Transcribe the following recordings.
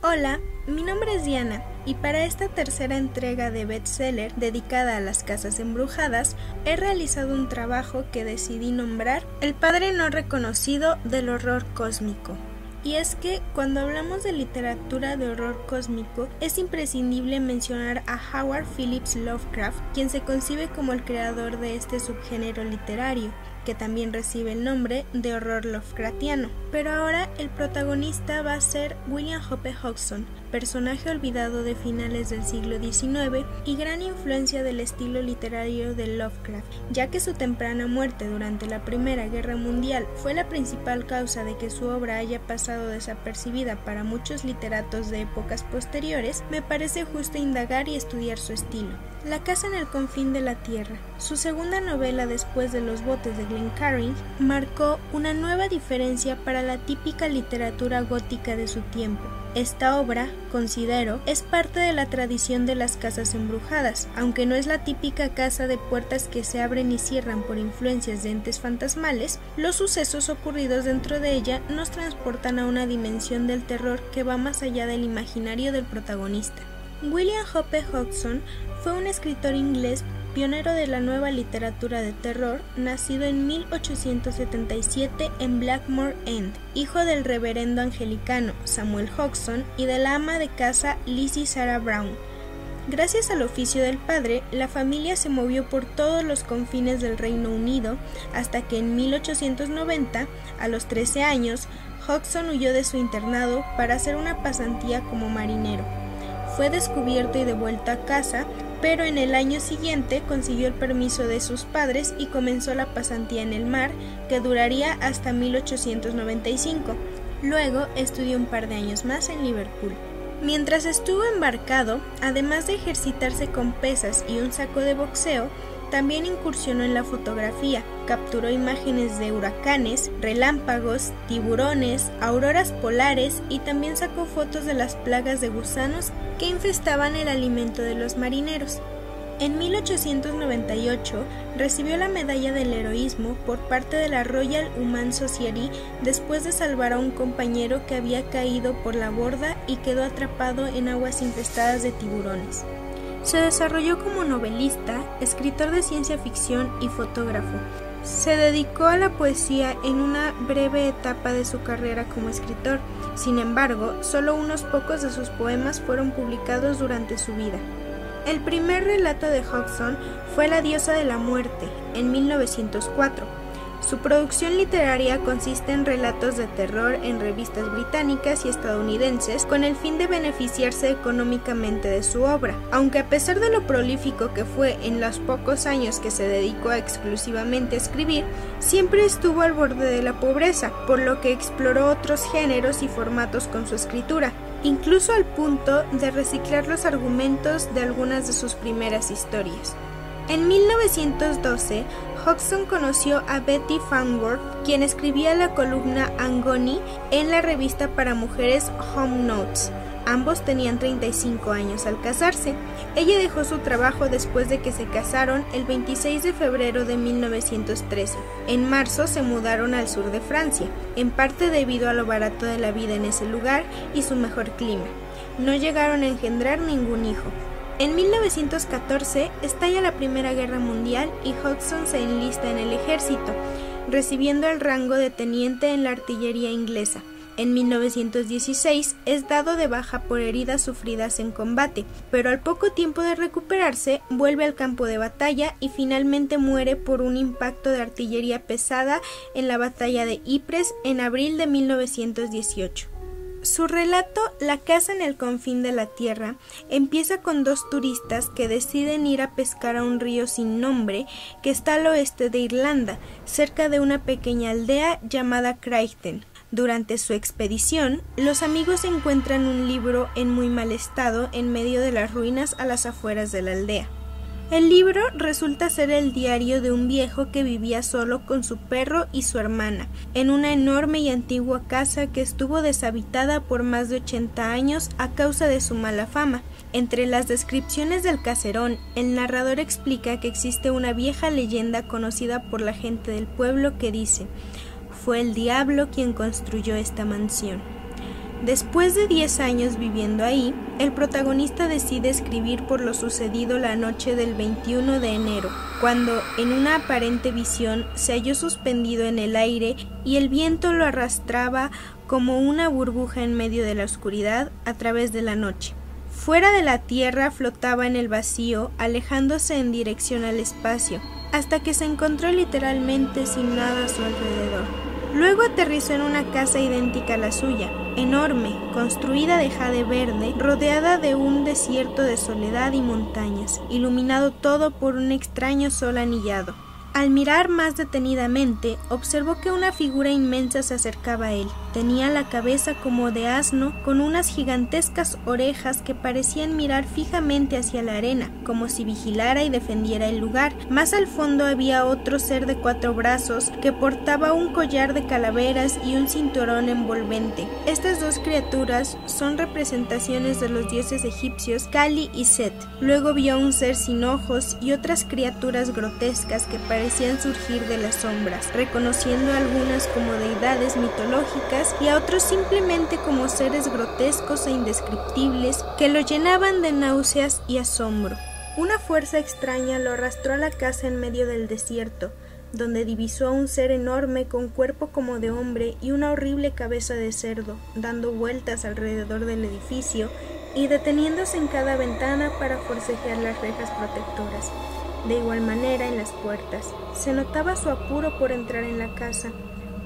Hola, mi nombre es Diana y para esta tercera entrega de Bestseller dedicada a las casas embrujadas he realizado un trabajo que decidí nombrar El padre no reconocido del horror cósmico. Y es que cuando hablamos de literatura de horror cósmico es imprescindible mencionar a Howard Phillips Lovecraft, quien se concibe como el creador de este subgénero literario, que también recibe el nombre de horror Lovecraftiano. Pero ahora el protagonista va a ser William Hope Hodgson, personaje olvidado de finales del siglo XIX y gran influencia del estilo literario de Lovecraft, ya que su temprana muerte durante la Primera Guerra Mundial fue la principal causa de que su obra haya pasado desapercibida para muchos literatos de épocas posteriores. Me parece justo indagar y estudiar su estilo. La casa en el confín de la tierra, su segunda novela después de Los botes de Glencairn, marcó una nueva diferencia para la típica literatura gótica de su tiempo. Esta obra, considero, es parte de la tradición de las casas embrujadas, aunque no es la típica casa de puertas que se abren y cierran por influencias de entes fantasmales. Los sucesos ocurridos dentro de ella nos transportan a una dimensión del terror que va más allá del imaginario del protagonista. William Hope Hodgson fue un escritor inglés pionero de la nueva literatura de terror, nacido en 1877 en Blackmore End, hijo del reverendo anglicano Samuel Hodgson y de la ama de casa Lizzie Sarah Brown. Gracias al oficio del padre, la familia se movió por todos los confines del Reino Unido hasta que en 1890, a los 13 años, Hodgson huyó de su internado para hacer una pasantía como marinero. Fue descubierto y devuelto a casa, pero en el año siguiente consiguió el permiso de sus padres y comenzó la pasantía en el mar, que duraría hasta 1895. Luego estudió un par de años más en Liverpool. Mientras estuvo embarcado, además de ejercitarse con pesas y un saco de boxeo, también incursionó en la fotografía, capturó imágenes de huracanes, relámpagos, tiburones, auroras polares y también sacó fotos de las plagas de gusanos que infestaban el alimento de los marineros. En 1898 recibió la medalla del heroísmo por parte de la Royal Humane Society después de salvar a un compañero que había caído por la borda y quedó atrapado en aguas infestadas de tiburones. Se desarrolló como novelista, escritor de ciencia ficción y fotógrafo. Se dedicó a la poesía en una breve etapa de su carrera como escritor. Sin embargo, solo unos pocos de sus poemas fueron publicados durante su vida. El primer relato de Hodgson fue La diosa de la muerte, en 1904. Su producción literaria consiste en relatos de terror en revistas británicas y estadounidenses con el fin de beneficiarse económicamente de su obra, aunque a pesar de lo prolífico que fue en los pocos años que se dedicó exclusivamente a escribir, siempre estuvo al borde de la pobreza, por lo que exploró otros géneros y formatos con su escritura, incluso al punto de reciclar los argumentos de algunas de sus primeras historias. En 1912, Hodgson conoció a Betty Farnsworth, quien escribía la columna Angoni en la revista para mujeres Home Notes. Ambos tenían 35 años al casarse. Ella dejó su trabajo después de que se casaron el 26 de febrero de 1913. En marzo se mudaron al sur de Francia, en parte debido a lo barato de la vida en ese lugar y su mejor clima. No llegaron a engendrar ningún hijo. En 1914 estalla la Primera Guerra Mundial y Hodgson se enlista en el ejército, recibiendo el rango de teniente en la artillería inglesa. En 1916 es dado de baja por heridas sufridas en combate, pero al poco tiempo de recuperarse vuelve al campo de batalla y finalmente muere por un impacto de artillería pesada en la batalla de Ypres en abril de 1918. Su relato, La casa en el confín de la tierra, empieza con dos turistas que deciden ir a pescar a un río sin nombre que está al oeste de Irlanda, cerca de una pequeña aldea llamada Craigten. Durante su expedición, los amigos encuentran un libro en muy mal estado en medio de las ruinas a las afueras de la aldea. El libro resulta ser el diario de un viejo que vivía solo con su perro y su hermana, en una enorme y antigua casa que estuvo deshabitada por más de 80 años a causa de su mala fama. Entre las descripciones del caserón, el narrador explica que existe una vieja leyenda conocida por la gente del pueblo que dice: «Fue el diablo quien construyó esta mansión». Después de 10 años viviendo ahí, el protagonista decide escribir por lo sucedido la noche del 21 de enero, cuando, en una aparente visión, se halló suspendido en el aire y el viento lo arrastraba como una burbuja en medio de la oscuridad a través de la noche. Fuera de la tierra flotaba en el vacío, alejándose en dirección al espacio, hasta que se encontró literalmente sin nada a su alrededor. Luego aterrizó en una casa idéntica a la suya, enorme, construida de jade verde, rodeada de un desierto de soledad y montañas, iluminado todo por un extraño sol anillado. Al mirar más detenidamente, observó que una figura inmensa se acercaba a él. Tenía la cabeza como de asno, con unas gigantescas orejas que parecían mirar fijamente hacia la arena, como si vigilara y defendiera el lugar. Más al fondo había otro ser de 4 brazos, que portaba un collar de calaveras y un cinturón envolvente. Estas dos criaturas son representaciones de los dioses egipcios Kali y Set. Luego vio a un ser sin ojos y otras criaturas grotescas que parecían surgir de las sombras, reconociendo a algunas como deidades mitológicas y a otros simplemente como seres grotescos e indescriptibles que lo llenaban de náuseas y asombro. Una fuerza extraña lo arrastró a la casa en medio del desierto, donde divisó a un ser enorme con cuerpo como de hombre y una horrible cabeza de cerdo, dando vueltas alrededor del edificio y deteniéndose en cada ventana para forcejear las rejas protectoras. De igual manera en las puertas. Se notaba su apuro por entrar en la casa.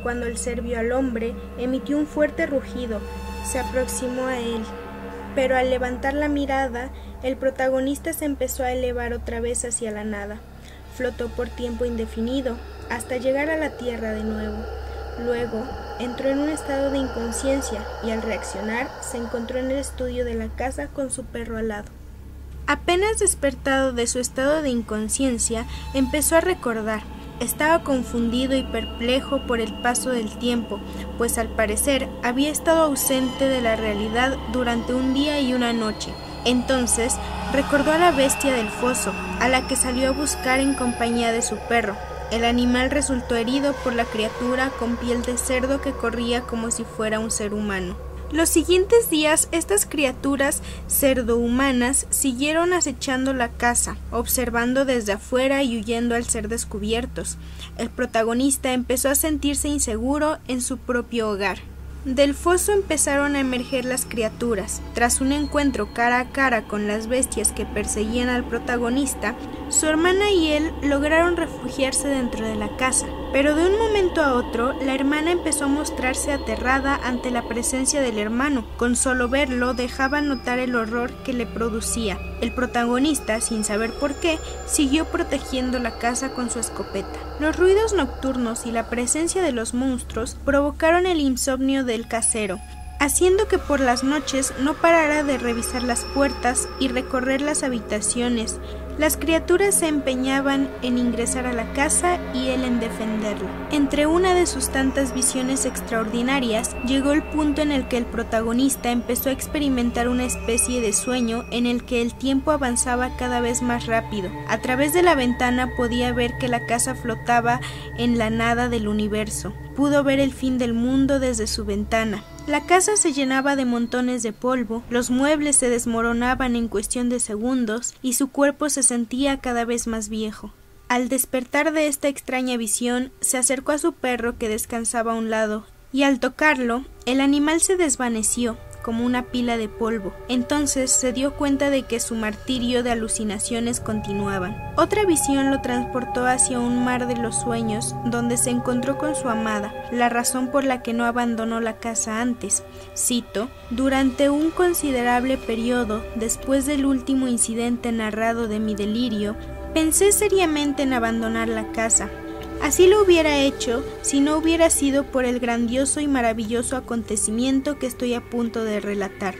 Cuando el ser vio al hombre, emitió un fuerte rugido, se aproximó a él, pero al levantar la mirada, el protagonista se empezó a elevar otra vez hacia la nada. Flotó por tiempo indefinido, hasta llegar a la tierra de nuevo. Luego, entró en un estado de inconsciencia y al reaccionar, se encontró en el estudio de la casa con su perro al lado. Apenas despertado de su estado de inconsciencia, empezó a recordar. Estaba confundido y perplejo por el paso del tiempo, pues al parecer había estado ausente de la realidad durante un día y una noche. Entonces recordó a la bestia del foso, a la que salió a buscar en compañía de su perro. El animal resultó herido por la criatura con piel de cerdo que corría como si fuera un ser humano. Los siguientes días, estas criaturas cerdohumanas siguieron acechando la casa, observando desde afuera y huyendo al ser descubiertos. El protagonista empezó a sentirse inseguro en su propio hogar. Del foso empezaron a emerger las criaturas. Tras un encuentro cara a cara con las bestias que perseguían al protagonista, su hermana y él lograron refugiarse dentro de la casa. Pero de un momento a otro, la hermana empezó a mostrarse aterrada ante la presencia del hermano. Con solo verlo, dejaba notar el horror que le producía. El protagonista, sin saber por qué, siguió protegiendo la casa con su escopeta. Los ruidos nocturnos y la presencia de los monstruos provocaron el insomnio del casero, haciendo que por las noches no parara de revisar las puertas y recorrer las habitaciones. Las criaturas se empeñaban en ingresar a la casa y él en defenderla. Entre una de sus tantas visiones extraordinarias, llegó el punto en el que el protagonista empezó a experimentar una especie de sueño en el que el tiempo avanzaba cada vez más rápido. A través de la ventana podía ver que la casa flotaba en la nada del universo. Pudo ver el fin del mundo desde su ventana. La casa se llenaba de montones de polvo, los muebles se desmoronaban en cuestión de segundos y su cuerpo se sentía cada vez más viejo. Al despertar de esta extraña visión, se acercó a su perro que descansaba a un lado y al tocarlo, el animal se desvaneció como una pila de polvo. Entonces se dio cuenta de que su martirio de alucinaciones continuaban. Otra visión lo transportó hacia un mar de los sueños, donde se encontró con su amada, la razón por la que no abandonó la casa antes. Cito: durante un considerable periodo, después del último incidente narrado de mi delirio, pensé seriamente en abandonar la casa. Así lo hubiera hecho si no hubiera sido por el grandioso y maravilloso acontecimiento que estoy a punto de relatar.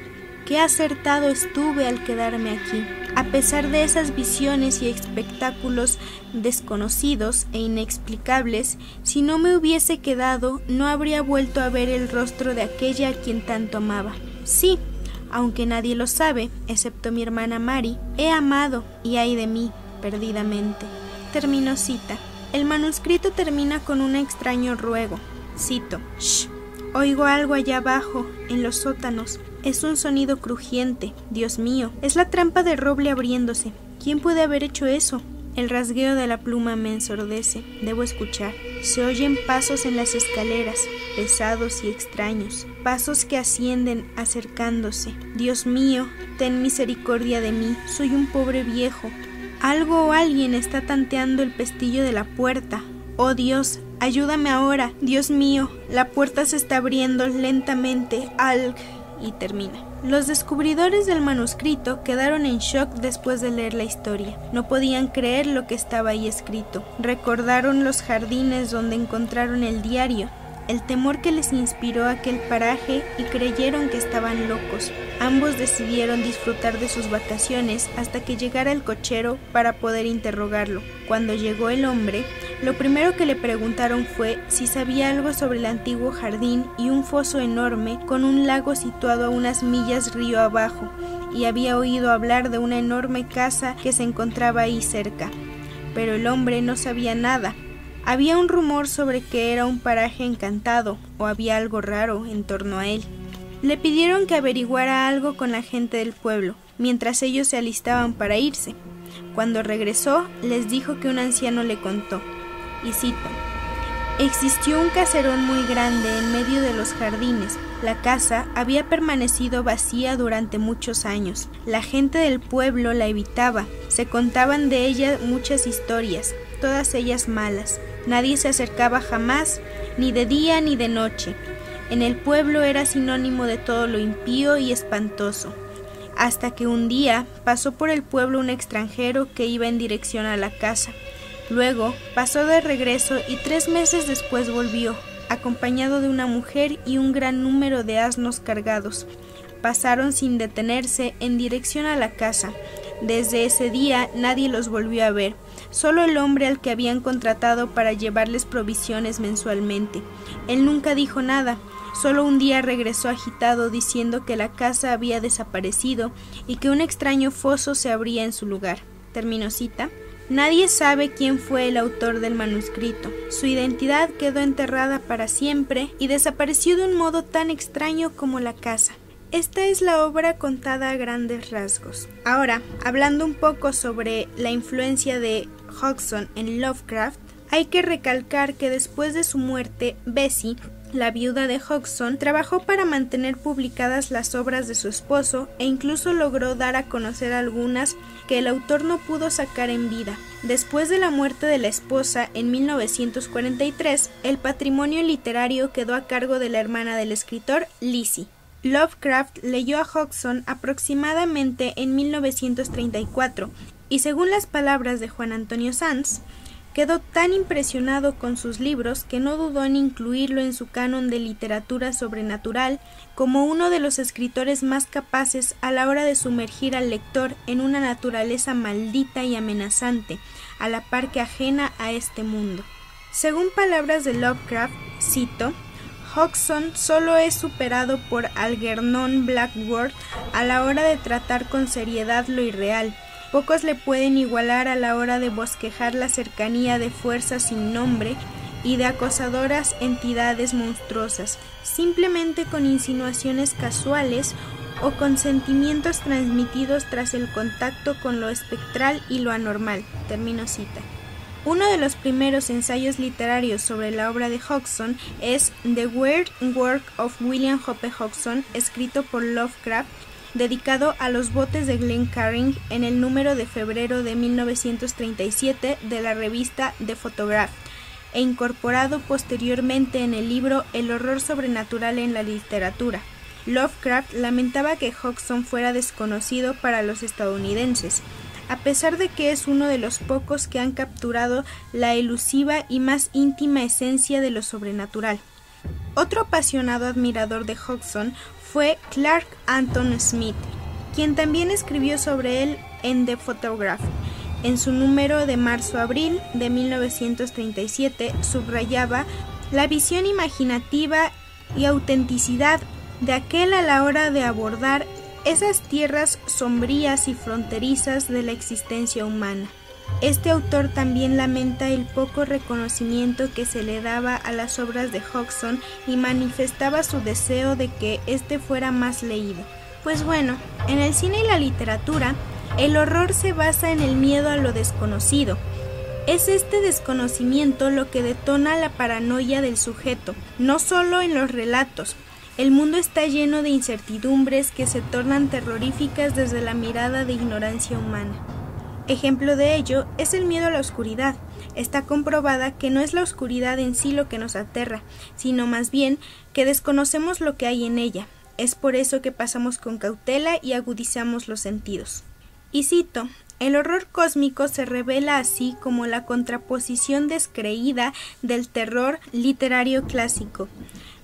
Qué acertado estuve al quedarme aquí. A pesar de esas visiones y espectáculos desconocidos e inexplicables, si no me hubiese quedado, no habría vuelto a ver el rostro de aquella a quien tanto amaba. Sí, aunque nadie lo sabe, excepto mi hermana Mari, he amado y ay de mí, perdidamente. Terminó cita. El manuscrito termina con un extraño ruego. Cito: «Shh, Oigo algo allá abajo, en los sótanos. Es un sonido crujiente. Dios mío, es la trampa de roble abriéndose. ¿Quién puede haber hecho eso? El rasgueo de la pluma me ensordece. Debo escuchar. Se oyen pasos en las escaleras, pesados y extraños. Pasos que ascienden, acercándose. Dios mío, ten misericordia de mí. Soy un pobre viejo. Algo o alguien está tanteando el pestillo de la puerta. Oh Dios, ayúdame ahora. Dios mío, la puerta se está abriendo lentamente. Y termina. Los descubridores del manuscrito quedaron en shock después de leer la historia. No podían creer lo que estaba ahí escrito. Recordaron los jardines donde encontraron el diario, el temor que les inspiró aquel paraje y creyeron que estaban locos. Ambos decidieron disfrutar de sus vacaciones hasta que llegara el cochero para poder interrogarlo. Cuando llegó el hombre, lo primero que le preguntaron fue si sabía algo sobre el antiguo jardín y un foso enorme con un lago situado a unas millas río abajo, y había oído hablar de una enorme casa que se encontraba ahí cerca. Pero el hombre no sabía nada. Había un rumor sobre que era un paraje encantado, o había algo raro en torno a él. Le pidieron que averiguara algo con la gente del pueblo, mientras ellos se alistaban para irse. Cuando regresó, les dijo que un anciano le contó, y cito: existió un caserón muy grande en medio de los jardines. La casa había permanecido vacía durante muchos años. La gente del pueblo la evitaba. Se contaban de ella muchas historias, todas ellas malas. Nadie se acercaba jamás, ni de día ni de noche. En el pueblo era sinónimo de todo lo impío y espantoso. Hasta que un día pasó por el pueblo un extranjero que iba en dirección a la casa. Luego pasó de regreso y 3 meses después volvió, acompañado de una mujer y un gran número de asnos cargados. Pasaron sin detenerse en dirección a la casa. Desde ese día nadie los volvió a ver, solo el hombre al que habían contratado para llevarles provisiones mensualmente. Él nunca dijo nada, solo un día regresó agitado diciendo que la casa había desaparecido y que un extraño foso se abría en su lugar. Termino cita. Nadie sabe quién fue el autor del manuscrito. Su identidad quedó enterrada para siempre y desapareció de un modo tan extraño como la casa. Esta es la obra contada a grandes rasgos. Ahora, hablando un poco sobre la influencia de Hodgson en Lovecraft, hay que recalcar que después de su muerte, Bessie, la viuda de Hodgson, trabajó para mantener publicadas las obras de su esposo e incluso logró dar a conocer algunas que el autor no pudo sacar en vida. Después de la muerte de la esposa en 1943, el patrimonio literario quedó a cargo de la hermana del escritor, Lizzie. Lovecraft leyó a Hodgson aproximadamente en 1934 y, según las palabras de Juan Antonio Sanz, quedó tan impresionado con sus libros que no dudó en incluirlo en su canon de literatura sobrenatural como uno de los escritores más capaces a la hora de sumergir al lector en una naturaleza maldita y amenazante, a la par que ajena a este mundo. Según palabras de Lovecraft, cito: Hodgson solo es superado por Algernon Blackwood a la hora de tratar con seriedad lo irreal. Pocos le pueden igualar a la hora de bosquejar la cercanía de fuerzas sin nombre y de acosadoras entidades monstruosas, simplemente con insinuaciones casuales o con sentimientos transmitidos tras el contacto con lo espectral y lo anormal. Termino cita. Uno de los primeros ensayos literarios sobre la obra de Hodgson es The Weird Work of William Hope Hodgson, escrito por Lovecraft, dedicado a los botes de Glencairn en el número de febrero de 1937 de la revista The Photograph, e incorporado posteriormente en el libro El horror sobrenatural en la literatura. Lovecraft lamentaba que Hodgson fuera desconocido para los estadounidenses, a pesar de que es uno de los pocos que han capturado la elusiva y más íntima esencia de lo sobrenatural. Otro apasionado admirador de Hodgson fue Clark Anton Smith, quien también escribió sobre él en The Photograph. En su número de marzo-abril de 1937 subrayaba la visión imaginativa y autenticidad de aquel a la hora de abordar esas tierras sombrías y fronterizas de la existencia humana. Este autor también lamenta el poco reconocimiento que se le daba a las obras de Hodgson y manifestaba su deseo de que éste fuera más leído. Pues bueno, en el cine y la literatura, el horror se basa en el miedo a lo desconocido. Es este desconocimiento lo que detona la paranoia del sujeto, no solo en los relatos. El mundo está lleno de incertidumbres que se tornan terroríficas desde la mirada de ignorancia humana. Ejemplo de ello es el miedo a la oscuridad. Está comprobada que no es la oscuridad en sí lo que nos aterra, sino más bien que desconocemos lo que hay en ella. Es por eso que pasamos con cautela y agudizamos los sentidos. Y cito: el horror cósmico se revela así como la contraposición descreída del terror literario clásico,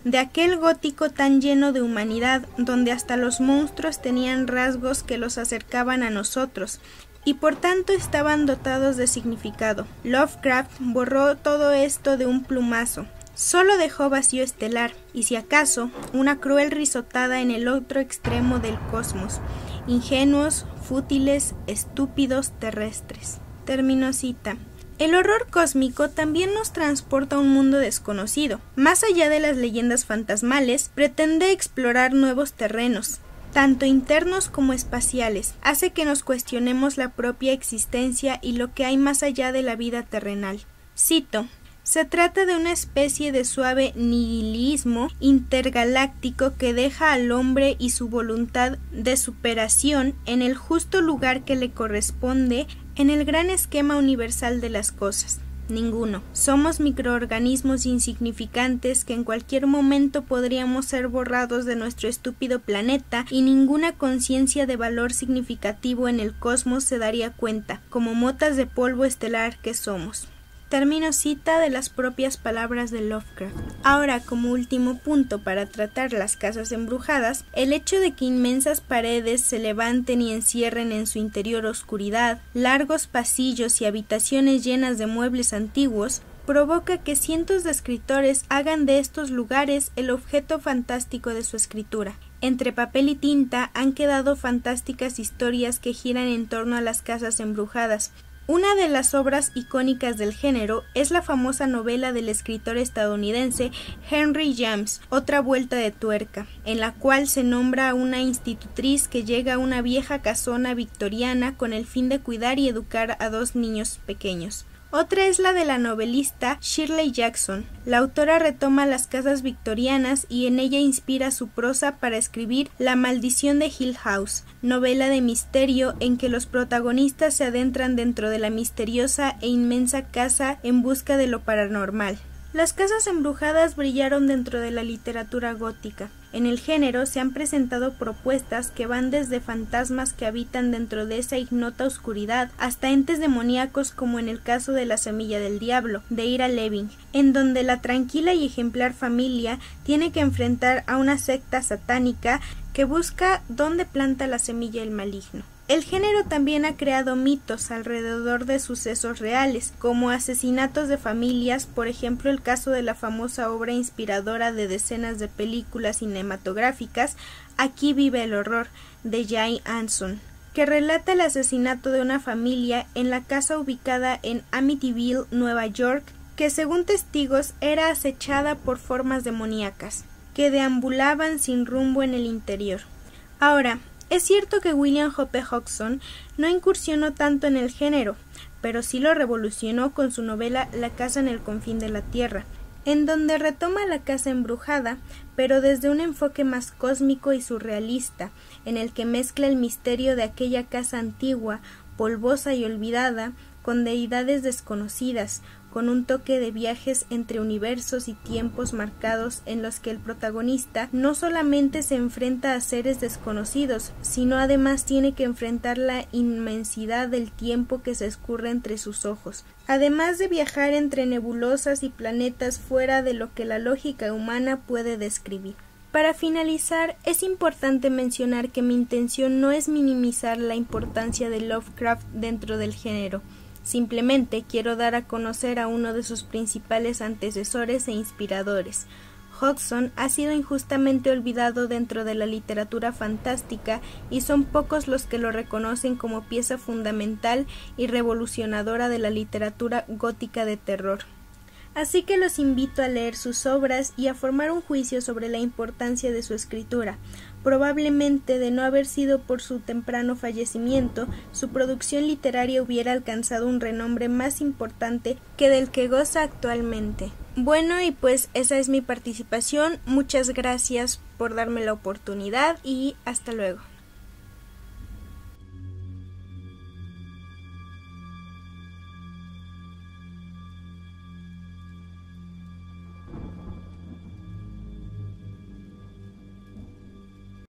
de aquel gótico tan lleno de humanidad, donde hasta los monstruos tenían rasgos que los acercaban a nosotros, y por tanto estaban dotados de significado. Lovecraft borró todo esto de un plumazo. Solo dejó vacío estelar, y si acaso, una cruel risotada en el otro extremo del cosmos. Ingenuos, fútiles, estúpidos, terrestres. Termino cita. El horror cósmico también nos transporta a un mundo desconocido. Más allá de las leyendas fantasmales, pretende explorar nuevos terrenos, tanto internos como espaciales. Hace que nos cuestionemos la propia existencia y lo que hay más allá de la vida terrenal. Cito: se trata de una especie de suave nihilismo intergaláctico que deja al hombre y su voluntad de superación en el justo lugar que le corresponde en el gran esquema universal de las cosas. Ninguno. Somos microorganismos insignificantes que en cualquier momento podríamos ser borrados de nuestro estúpido planeta y ninguna conciencia de valor significativo en el cosmos se daría cuenta, como motas de polvo estelar que somos. Termino cita de las propias palabras de Lovecraft. Ahora, como último punto para tratar las casas embrujadas, el hecho de que inmensas paredes se levanten y encierren en su interior oscuridad, largos pasillos y habitaciones llenas de muebles antiguos, provoca que cientos de escritores hagan de estos lugares el objeto fantástico de su escritura. Entre papel y tinta han quedado fantásticas historias que giran en torno a las casas embrujadas. Una de las obras icónicas del género es la famosa novela del escritor estadounidense Henry James, Otra vuelta de tuerca, en la cual se nombra a una institutriz que llega a una vieja casona victoriana con el fin de cuidar y educar a 2 niños pequeños. Otra es la de la novelista Shirley Jackson. La autora retoma las casas victorianas y en ella inspira su prosa para escribir La maldición de Hill House, novela de misterio en que los protagonistas se adentran dentro de la misteriosa e inmensa casa en busca de lo paranormal. Las casas embrujadas brillaron dentro de la literatura gótica. En el género se han presentado propuestas que van desde fantasmas que habitan dentro de esa ignota oscuridad hasta entes demoníacos, como en el caso de La semilla del diablo, de Ira Levin, en donde la tranquila y ejemplar familia tiene que enfrentar a una secta satánica que busca dónde planta la semilla el maligno. El género también ha creado mitos alrededor de sucesos reales, como asesinatos de familias, por ejemplo el caso de la famosa obra inspiradora de decenas de películas cinematográficas, Aquí vive el horror, de Jay Anson, que relata el asesinato de una familia en la casa ubicada en Amityville, Nueva York, que según testigos era acechada por formas demoníacas, que deambulaban sin rumbo en el interior. Ahora, es cierto que William Hope Hodgson no incursionó tanto en el género, pero sí lo revolucionó con su novela La casa en el confín de la tierra, en donde retoma la casa embrujada, pero desde un enfoque más cósmico y surrealista, en el que mezcla el misterio de aquella casa antigua, polvosa y olvidada, con deidades desconocidas, con un toque de viajes entre universos y tiempos marcados en los que el protagonista no solamente se enfrenta a seres desconocidos, sino además tiene que enfrentar la inmensidad del tiempo que se escurre entre sus ojos, además de viajar entre nebulosas y planetas fuera de lo que la lógica humana puede describir. Para finalizar, es importante mencionar que mi intención no es minimizar la importancia de Lovecraft dentro del género. Simplemente quiero dar a conocer a uno de sus principales antecesores e inspiradores. Hodgson ha sido injustamente olvidado dentro de la literatura fantástica y son pocos los que lo reconocen como pieza fundamental y revolucionadora de la literatura gótica de terror. Así que los invito a leer sus obras y a formar un juicio sobre la importancia de su escritura. Probablemente, de no haber sido por su temprano fallecimiento, su producción literaria hubiera alcanzado un renombre más importante que del que goza actualmente. Bueno, y pues esa es mi participación. Muchas gracias por darme la oportunidad y hasta luego.